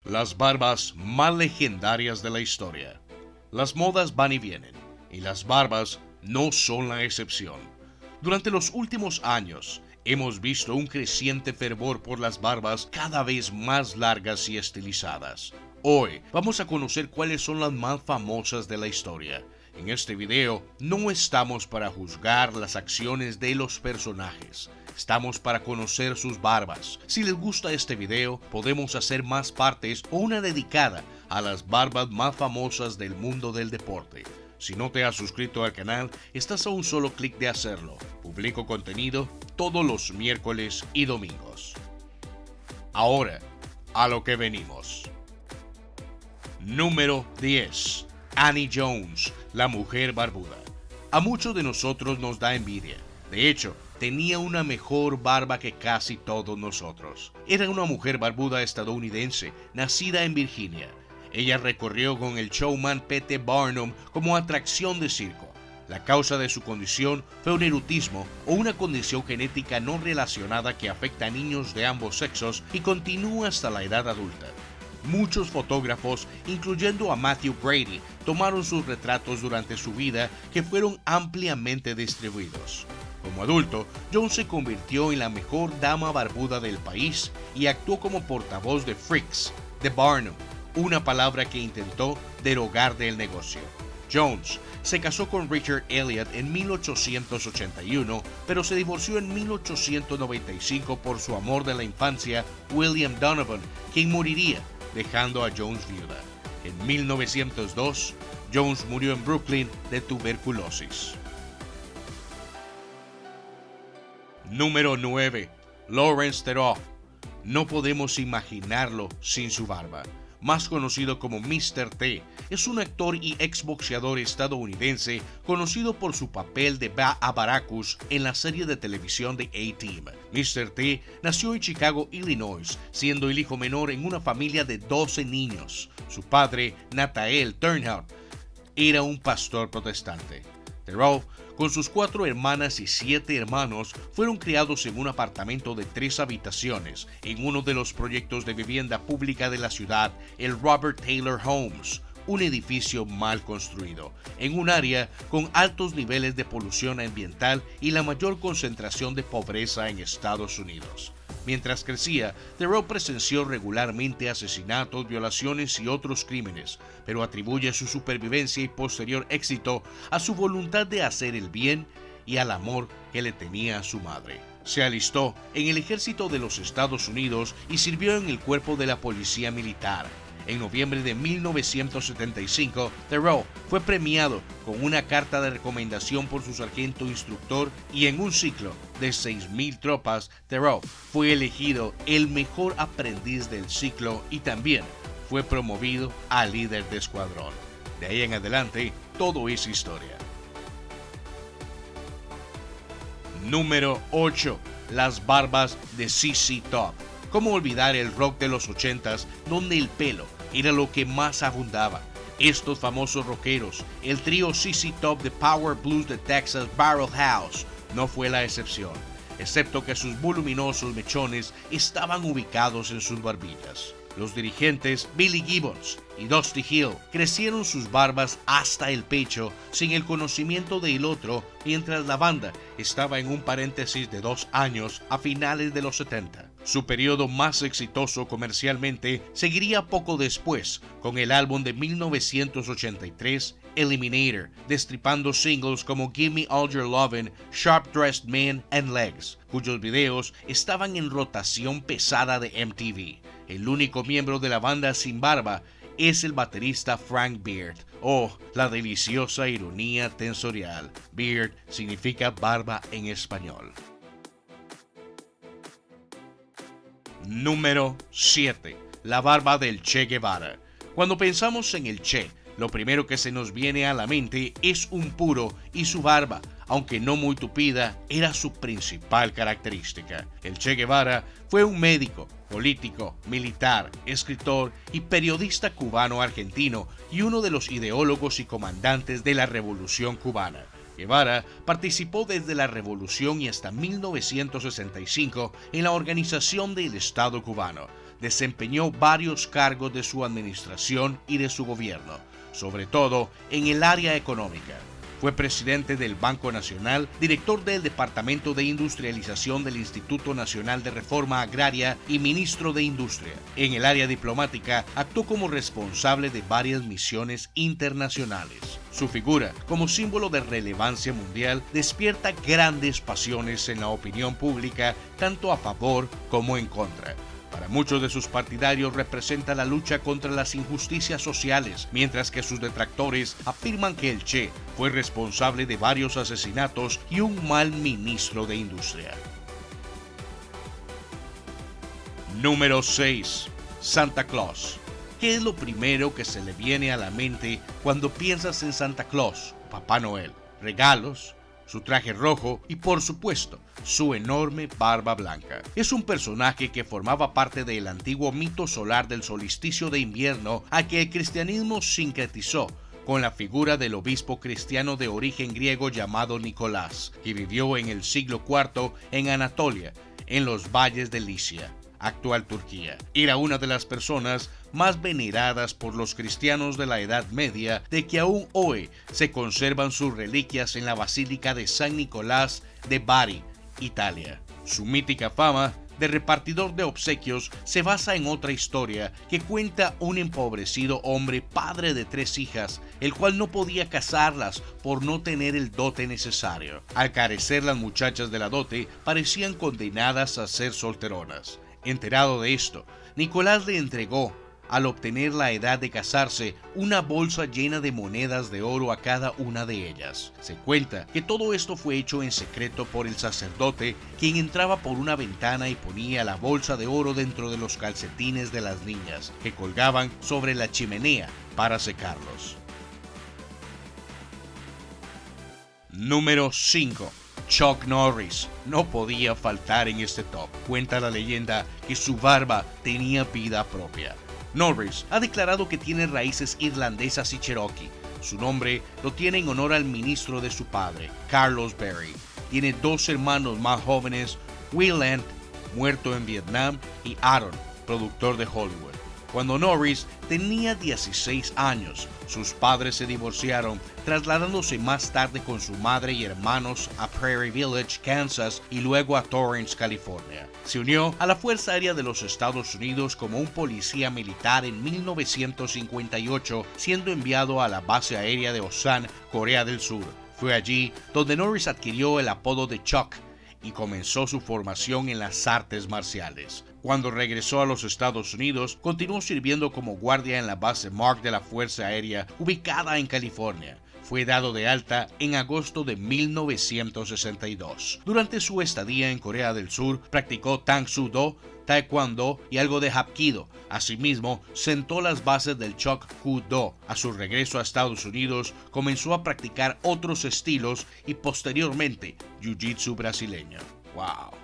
Las barbas más legendarias de la historia. Las modas van y vienen, y las barbas no son la excepción. Durante los últimos años, hemos visto un creciente fervor por las barbas cada vez más largas y estilizadas. Hoy vamos a conocer cuáles son las más famosas de la historia. En este video no estamos para juzgar las acciones de los personajes. Estamos para conocer sus barbas. Si les gusta este video, podemos hacer más partes o una dedicada a las barbas más famosas del mundo del deporte. Si no te has suscrito al canal, estás a un solo clic de hacerlo. Publico contenido todos los miércoles y domingos. Ahora, a lo que venimos. Número 10. Annie Jones, la mujer barbuda. A muchos de nosotros nos da envidia. De hecho, tenía una mejor barba que casi todos nosotros. Era una mujer barbuda estadounidense, nacida en Virginia. Ella recorrió con el showman P.T. Barnum como atracción de circo. La causa de su condición fue un erutismo o una condición genética no relacionada que afecta a niños de ambos sexos y continúa hasta la edad adulta. Muchos fotógrafos, incluyendo a Matthew Brady, tomaron sus retratos durante su vida que fueron ampliamente distribuidos. Como adulto, Jones se convirtió en la mejor dama barbuda del país y actuó como portavoz de Freaks, de Barnum, una palabra que intentó derogar del negocio. Jones se casó con Richard Elliot en 1881, pero se divorció en 1895 por su amor de la infancia, William Donovan, quien moriría, dejando a Jones viuda. En 1902, Jones murió en Brooklyn de tuberculosis. Número 9. Lawrence Theroux. No podemos imaginarlo sin su barba. Más conocido como Mr. T, es un actor y exboxeador estadounidense conocido por su papel de Baracus en la serie de televisión de A-Team. Mr. T nació en Chicago, Illinois, siendo el hijo menor en una familia de 12 niños. Su padre, Nathaniel Turnhout, era un pastor protestante. Theroux, con sus 4 hermanas y 7 hermanos, fueron criados en un apartamento de 3 habitaciones en uno de los proyectos de vivienda pública de la ciudad, el Robert Taylor Homes, un edificio mal construido, en un área con altos niveles de polución ambiental y la mayor concentración de pobreza en Estados Unidos. Mientras crecía, Theroux presenció regularmente asesinatos, violaciones y otros crímenes, pero atribuye su supervivencia y posterior éxito a su voluntad de hacer el bien y al amor que le tenía a su madre. Se alistó en el ejército de los Estados Unidos y sirvió en el cuerpo de la policía militar. En noviembre de 1975, Theroux fue premiado con una carta de recomendación por su sargento instructor y en un ciclo de 6,000 tropas, Theroux fue elegido el mejor aprendiz del ciclo y también fue promovido a líder de escuadrón. De ahí en adelante, todo es historia. Número 8. Las barbas de ZZ Top. ¿Cómo olvidar el rock de los 80s, donde el pelo era lo que más abundaba? Estos famosos rockeros, el trío ZZ Top de Power Blues de Texas, Barrel House, no fue la excepción, excepto que sus voluminosos mechones estaban ubicados en sus barbillas. Los dirigentes Billy Gibbons y Dusty Hill crecieron sus barbas hasta el pecho sin el conocimiento del otro, mientras la banda estaba en un paréntesis de 2 años a finales de los 70. Su periodo más exitoso comercialmente seguiría poco después con el álbum de 1983, Eliminator, destripando singles como Give Me All Your Lovin', Sharp Dressed Man and Legs, cuyos videos estaban en rotación pesada de MTV. El único miembro de la banda sin barba es el baterista Frank Beard. Oh, la deliciosa ironía tensorial. Beard significa barba en español. Número 7. La barba del Che Guevara. Cuando pensamos en el Che, lo primero que se nos viene a la mente es un puro y su barba, aunque no muy tupida, era su principal característica. El Che Guevara fue un médico, político, militar, escritor y periodista cubano-argentino y uno de los ideólogos y comandantes de la Revolución Cubana. Guevara participó desde la Revolución y hasta 1965 en la organización del Estado cubano. desempeñó varios cargos de su administración y de su gobierno, sobre todo en el área económica. Fue presidente del Banco Nacional, director del Departamento de Industrialización del Instituto Nacional de Reforma Agraria y ministro de Industria. En el área diplomática, actuó como responsable de varias misiones internacionales. Su figura, como símbolo de relevancia mundial, despierta grandes pasiones en la opinión pública, tanto a favor como en contra. Para muchos de sus partidarios representa la lucha contra las injusticias sociales, mientras que sus detractores afirman que el Che fue responsable de varios asesinatos y un mal ministro de Industria. Número 6. Santa Claus. ¿Qué es lo primero que se le viene a la mente cuando piensas en Santa Claus, Papá Noel? Regalos, su traje rojo y, por supuesto, su enorme barba blanca. Es un personaje que formaba parte del antiguo mito solar del solsticio de invierno a que el cristianismo sincretizó con la figura del obispo cristiano de origen griego llamado Nicolás, que vivió en el siglo IV en Anatolia, en los valles de Licia, actual Turquía. Era una de las personas más veneradas por los cristianos de la Edad Media, de que aún hoy se conservan sus reliquias en la Basílica de San Nicolás de Bari, Italia. Su mítica fama de repartidor de obsequios se basa en otra historia que cuenta un empobrecido hombre padre de 3 hijas, el cual no podía casarlas por no tener el dote necesario. Al carecer las muchachas de la dote, parecían condenadas a ser solteronas. Enterado de esto, Nicolás le entregó, al obtener la edad de casarse, una bolsa llena de monedas de oro a cada una de ellas. Se cuenta que todo esto fue hecho en secreto por el sacerdote, quien entraba por una ventana y ponía la bolsa de oro dentro de los calcetines de las niñas, que colgaban sobre la chimenea para secarlos. Número 5. Chuck Norris no podía faltar en este top. Cuenta la leyenda que su barba tenía vida propia. Norris ha declarado que tiene raíces irlandesas y cherokee. Su nombre lo tiene en honor al ministro de su padre, Carlos Berry. Tiene 2 hermanos más jóvenes, Wieland, muerto en Vietnam, y Aaron, productor de Hollywood. Cuando Norris tenía 16 años, sus padres se divorciaron, trasladándose más tarde con su madre y hermanos a Prairie Village, Kansas, y luego a Torrance, California. Se unió a la Fuerza Aérea de los Estados Unidos como un policía militar en 1958, siendo enviado a la base aérea de Osan, Corea del Sur. Fue allí donde Norris adquirió el apodo de Chuck y comenzó su formación en las artes marciales. Cuando regresó a los Estados Unidos, continuó sirviendo como guardia en la base Mark de la Fuerza Aérea, ubicada en California. Fue dado de alta en agosto de 1962. Durante su estadía en Corea del Sur, practicó Tang Soo Do, Taekwondo y algo de Hapkido. Asimismo, sentó las bases del Choc Koo Do. A su regreso a Estados Unidos, comenzó a practicar otros estilos y posteriormente Jiu-Jitsu brasileño. ¡Wow!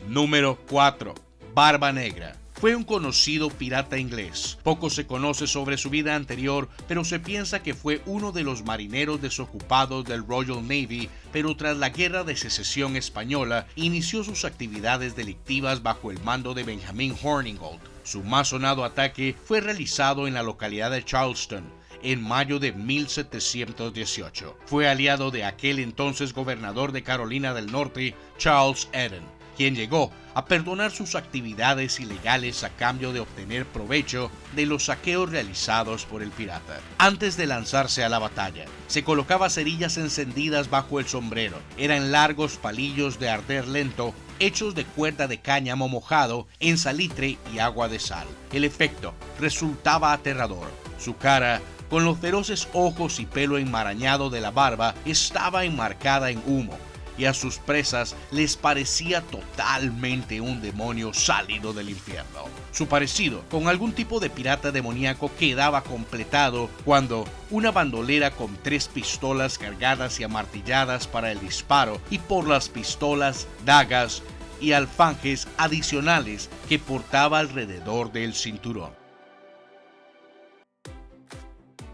Número 4. Barba Negra. Fue un conocido pirata inglés. Poco se conoce sobre su vida anterior, pero se piensa que fue uno de los marineros desocupados del Royal Navy, pero tras la Guerra de Secesión Española, inició sus actividades delictivas bajo el mando de Benjamin Hornigold. Su más sonado ataque fue realizado en la localidad de Charleston, en mayo de 1718. Fue aliado de aquel entonces gobernador de Carolina del Norte, Charles Eden, quien llegó a perdonar sus actividades ilegales a cambio de obtener provecho de los saqueos realizados por el pirata. Antes de lanzarse a la batalla, se colocaba cerillas encendidas bajo el sombrero. Eran largos palillos de arder lento, hechos de cuerda de cáñamo mojado en salitre y agua de sal. El efecto resultaba aterrador. Su cara, con los feroces ojos y pelo enmarañado de la barba, estaba enmarcada en humo, y a sus presas les parecía totalmente un demonio salido del infierno. Su parecido con algún tipo de pirata demoníaco quedaba completado cuando una bandolera con 3 pistolas cargadas y amartilladas para el disparo, y por las pistolas, dagas y alfanjes adicionales que portaba alrededor del cinturón.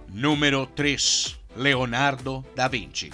Número 3. Leonardo da Vinci.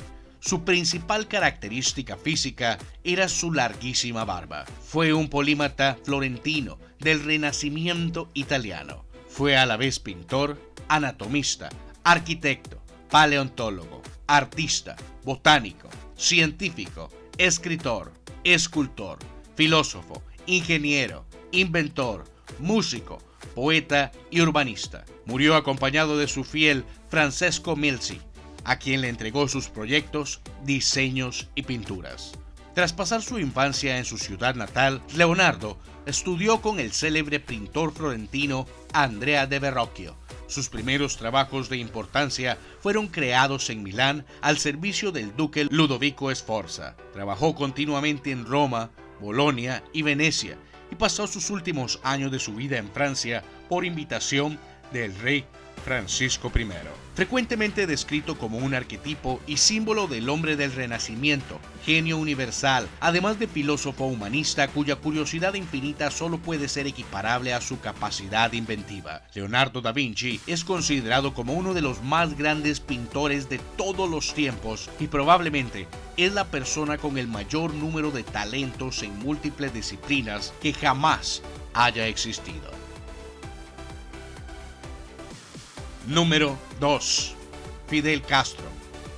Su principal característica física era su larguísima barba. Fue un polímata florentino del Renacimiento italiano. Fue a la vez pintor, anatomista, arquitecto, paleontólogo, artista, botánico, científico, escritor, escultor, filósofo, ingeniero, inventor, músico, poeta y urbanista. Murió acompañado de su fiel Francesco Milzi, a quien le entregó sus proyectos, diseños y pinturas. Tras pasar su infancia en su ciudad natal, Leonardo estudió con el célebre pintor florentino Andrea de Verrocchio. Sus primeros trabajos de importancia fueron creados en Milán al servicio del duque Ludovico Sforza. Trabajó continuamente en Roma, Bolonia y Venecia y pasó sus últimos años de su vida en Francia por invitación del rey Francisco I. Frecuentemente descrito como un arquetipo y símbolo del hombre del Renacimiento, genio universal, además de filósofo humanista cuya curiosidad infinita solo puede ser equiparable a su capacidad inventiva. Leonardo da Vinci es considerado como uno de los más grandes pintores de todos los tiempos y probablemente es la persona con el mayor número de talentos en múltiples disciplinas que jamás haya existido. Número 2. Fidel Castro.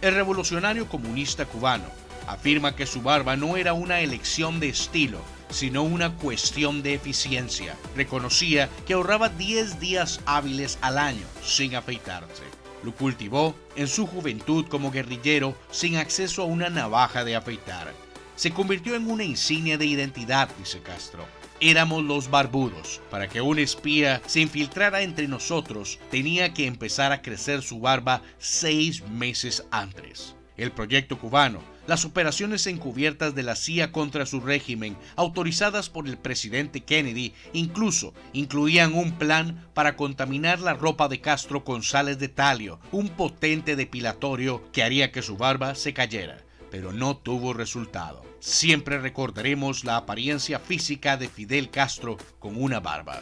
El revolucionario comunista cubano afirma que su barba no era una elección de estilo, sino una cuestión de eficiencia. Reconocía que ahorraba 10 días hábiles al año sin afeitarse. Lo cultivó en su juventud como guerrillero sin acceso a una navaja de afeitar. Se convirtió en una insignia de identidad, dice Castro. Éramos los barbudos. Para que un espía se infiltrara entre nosotros, tenía que empezar a crecer su barba 6 meses antes. El proyecto cubano, las operaciones encubiertas de la CIA contra su régimen, autorizadas por el presidente Kennedy, incluso incluían un plan para contaminar la ropa de Castro con sales de talio, un potente depilatorio que haría que su barba se cayera, pero no tuvo resultado. Siempre recordaremos la apariencia física de Fidel Castro con una barba.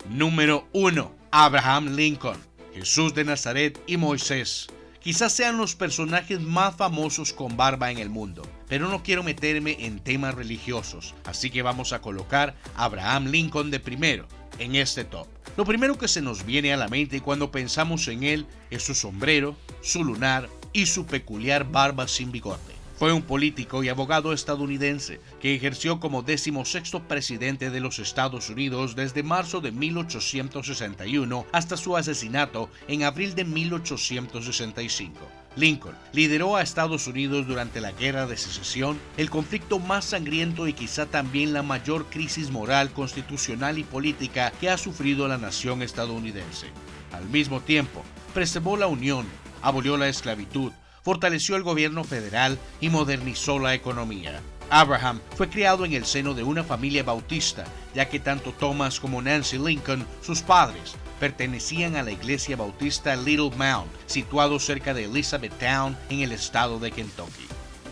Número 1. Abraham Lincoln, Jesús de Nazaret y Moisés. Quizás sean los personajes más famosos con barba en el mundo, pero no quiero meterme en temas religiosos, así que vamos a colocar a Abraham Lincoln de primero en este top. Lo primero que se nos viene a la mente cuando pensamos en él es su sombrero, su lunar y su peculiar barba sin bigote. Fue un político y abogado estadounidense que ejerció como 16º presidente de los Estados Unidos desde marzo de 1861 hasta su asesinato en abril de 1865. Lincoln lideró a Estados Unidos durante la Guerra de Secesión, el conflicto más sangriento y quizá también la mayor crisis moral, constitucional y política que ha sufrido la nación estadounidense. Al mismo tiempo, preservó la unión, abolió la esclavitud, fortaleció el gobierno federal y modernizó la economía. Abraham fue criado en el seno de una familia bautista, ya que tanto Thomas como Nancy Lincoln, sus padres, pertenecían a la iglesia bautista Little Mound, situado cerca de Elizabethtown en el estado de Kentucky.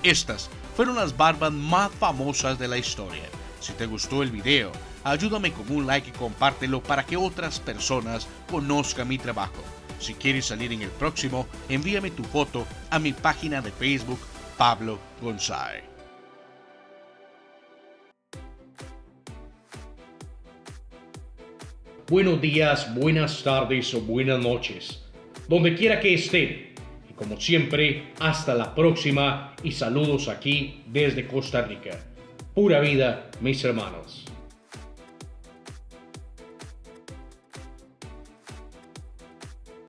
Estas fueron las barbas más famosas de la historia. Si te gustó el video, ayúdame con un like y compártelo para que otras personas conozcan mi trabajo. Si quieres salir en el próximo, envíame tu foto a mi página de Facebook, Pablo González. Buenos días, buenas tardes o buenas noches, donde quiera que estén. Y como siempre, hasta la próxima y saludos aquí desde Costa Rica. Pura vida, mis hermanos.